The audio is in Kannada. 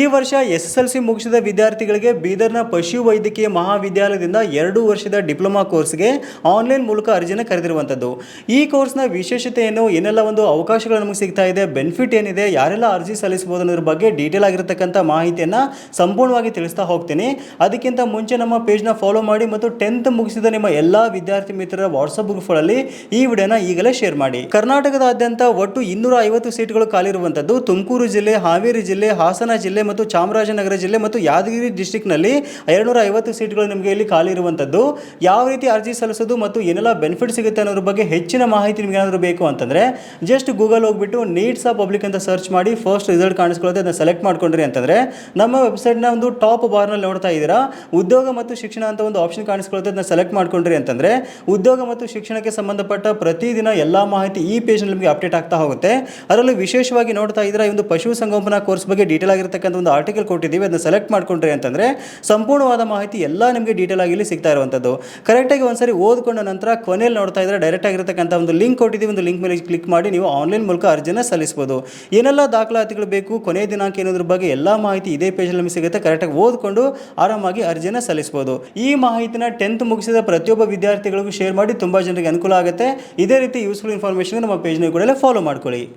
ಈ ವರ್ಷ SSLC ಮುಗಿಸಿದ ವಿದ್ಯಾರ್ಥಿಗಳಿಗೆ ಬೀದರ್ನ ಪಶು ವೈದ್ಯಕೀಯ ಮಹಾವಿದ್ಯಾಲಯದಿಂದ 2 ವರ್ಷದ ಡಿಪ್ಲೊಮಾ ಕೋರ್ಸ್ಗೆ ಆನ್ಲೈನ್ ಮೂಲಕ ಅರ್ಜಿಯನ್ನು ಕರೆದಿರುವಂಥದ್ದು. ಈ ಕೋರ್ಸ್ನ ವಿಶೇಷತೆ ಏನು, ಏನೆಲ್ಲ ಒಂದು ಅವಕಾಶಗಳು ನಮಗೆ ಸಿಗ್ತಾ ಇದೆ, ಬೆನಿಫಿಟ್ ಏನಿದೆ, ಯಾರೆಲ್ಲ ಅರ್ಜಿ ಸಲ್ಲಿಸಬಹುದು ಅನ್ನೋದ್ರ ಬಗ್ಗೆ ಡೀಟೇಲ್ ಆಗಿರತಕ್ಕಂಥ ಮಾಹಿತಿಯನ್ನು ಸಂಪೂರ್ಣವಾಗಿ ತಿಳಿಸ್ತಾ ಹೋಗ್ತೀನಿ. ಅದಕ್ಕಿಂತ ಮುಂಚೆ ನಮ್ಮ ಪೇಜ್ನ ಫಾಲೋ ಮಾಡಿ ಮತ್ತು 10th ಮುಗಿಸಿದ ನಿಮ್ಮ ಎಲ್ಲ ವಿದ್ಯಾರ್ಥಿ ಮಿತ್ರರ ವಾಟ್ಸಪ್ ಗ್ರೂಪ್ಗಳಲ್ಲಿ ಈ ವಿಡಿಯೋನ ಈಗಲೇ ಶೇರ್ ಮಾಡಿ. ಕರ್ನಾಟಕದಾದ್ಯಂತ ಒಟ್ಟು 250 ಸೀಟ್ಗಳು ಖಾಲಿ ಇರುವಂಥದ್ದು. ತುಮಕೂರು ಜಿಲ್ಲೆ, ಹಾವೇರಿ ಜಿಲ್ಲೆ, ಹಾಸನ ಜಿಲ್ಲೆ ಮತ್ತು ಚಾಮರಾಜನಗರ ಜಿಲ್ಲೆ ಮತ್ತು ಯಾದಗಿರಿ ಡಿಸ್ಟ್ರಿಕ್ನಲ್ಲಿ 250 ಸೀಟ್ಗಳು ನಿಮಗೆ ಇಲ್ಲಿ ಖಾಲಿ ಇರುವಂಥದ್ದು. ಯಾವ ರೀತಿ ಅರ್ಜಿ ಸಲ್ಲಿಸೋದು ಮತ್ತು ಏನೆಲ್ಲ ಬೆನಿಫಿಟ್ ಸಿಗುತ್ತೆ ಅನ್ನೋದ್ರ ಬಗ್ಗೆ ಹೆಚ್ಚಿನ ಮಾಹಿತಿ ನಿಮಗೆ ಏನಾದರೂ ಬೇಕು ಅಂತಂದರೆ ಜಸ್ಟ್ ಗೂಗಲ್ ಹೋಗ್ಬಿಟ್ಟು ನೀಡ್ಸ್ ಆಫ್ ಪಬ್ಲಿಕ್ ಅಂತ ಸರ್ಚ್ ಮಾಡಿ ಫಸ್ಟ್ ರಿಸಲ್ಟ್ ಕಾಣಿಸ್ಕೊಳ್ಳುತ್ತೆ, ಅದನ್ನು ಸೆಲೆಕ್ಟ್ ಮಾಡ್ಕೊಂಡ್ರಿ ಅಂತಂದರೆ ನಮ್ಮ ವೆಬ್ಸೈಟ್ನ ಒಂದು ಟಾಪ್ ಬಾರ್ನಲ್ಲಿ ನೋಡ್ತಾ ಇದ್ದೀರಾ ಉದ್ಯೋಗ ಮತ್ತು ಶಿಕ್ಷಣ ಅಂತ ಒಂದು ಆಪ್ಷನ್ ಕಾಣಿಸ್ಕೊಳ್ಳುತ್ತೆ, ಅದನ್ನ ಸೆಲೆಕ್ಟ್ ಮಾಡ್ಕೊಂಡ್ರಿ ಅಂತಂದರೆ ಉದ್ಯೋಗ ಮತ್ತು ಶಿಕ್ಷಣಕ್ಕೆ ಸಂಬಂಧಪಟ್ಟ ಪ್ರತಿದಿನ ಎಲ್ಲ ಮಾಹಿತಿ ಈ ಪೇಜ್ನಲ್ಲಿ ನಿಮಗೆ ಅಪ್ಡೇಟ್ ಆಗ್ತಾ ಹೋಗುತ್ತೆ. ಅದರಲ್ಲೂ ವಿಶೇಷವಾಗಿ ನೋಡ್ತಾ ಇದ್ದೀರಾ ಈ ಒಂದು ಪಶು ಸಂಗೋಪನಾ ಕೋರ್ಸ್ ಬಗ್ಗೆ ಡೀಟೇಲ್ ಆಗಿರತಕ್ಕಂಥ ಒಂದು ಆರ್ಟಿಕಲ್ ಕೊಟ್ಟಿದ್ದೀವಿ, ಅದನ್ನ ಸೆಲೆಕ್ಟ್ ಮಾಡ್ಕೊಂಡ್ರಿ ಅಂತಂದರೆ ಸಂಪೂರ್ಣವಾದ ಮಾಹಿತಿ ಎಲ್ಲ ನಿಮಗೆ ಡೀಟೇಲ್ ಆಗಿ ಇಲ್ಲಿ ಸಿಗ್ತಾ ಇರುವಂಥದ್ದು. ಕರೆಕ್ಟಾಗಿ ಒಂದ್ಸರಿ ಓದ್ಕೊಂಡ ನಂತರ ಕೊನೆಯಲ್ಲಿ ನೋಡ್ತಾ ಇದ್ರೆ ಡೈರೆಕ್ಟ್ ಆಗಿರತಕ್ಕಂಥ ಒಂದು ಲಿಂಕ್ ಕೊಟ್ಟಿದ್ದೀವಿ, ಒಂದು ಲಿಂಕ್ ಮೇಲೆ ಕ್ಲಿಕ್ ಮಾಡಿ ನೀವು ಆನ್ಲೈನ್ ಮೂಲಕ ಅರ್ಜಿನ ಸಲ್ಲಿಸಬಹುದು. ಏನೆಲ್ಲ ದಾಖಲಾತಿಗಳು ಬೇಕು, ಕೊನೆಯ ದಿನಾಂಕ ಏನೋದ್ರ ಬಗ್ಗೆ ಎಲ್ಲ ಮಾಹಿತಿ ಇದೇ ಪೇಜಲ್ಲಿ ನಿಮಗೆ ಸಿಗುತ್ತೆ. ಕರೆಕ್ಟಾಗಿ ಓದ್ಕೊಂಡು ಆರಾಮಾಗಿ ಅರ್ಜಿನ ಸಲ್ಲಿಸಬಹುದು. ಈ ಮಾಹಿತಿನ 10th ಮುಗಿಸಿದ ಪ್ರತಿಯೊಬ್ಬ ವಿದ್ಯಾರ್ಥಿಗಳಿಗೂ ಶೇರ್ ಮಾಡಿ, ತುಂಬ ಜನರಿಗೆ ಅನುಕೂಲ ಆಗುತ್ತೆ. ಇದೇ ರೀತಿ ಯೂಸ್ಫುಲ್ ಇನ್ಫಾರ್ಮೇಷನ್ ನಮ್ಮ ಪೇಜ್ನ ಕೂಡ ಫಾಲೋ ಮಾಡ್ಕೊಳ್ಳಿ.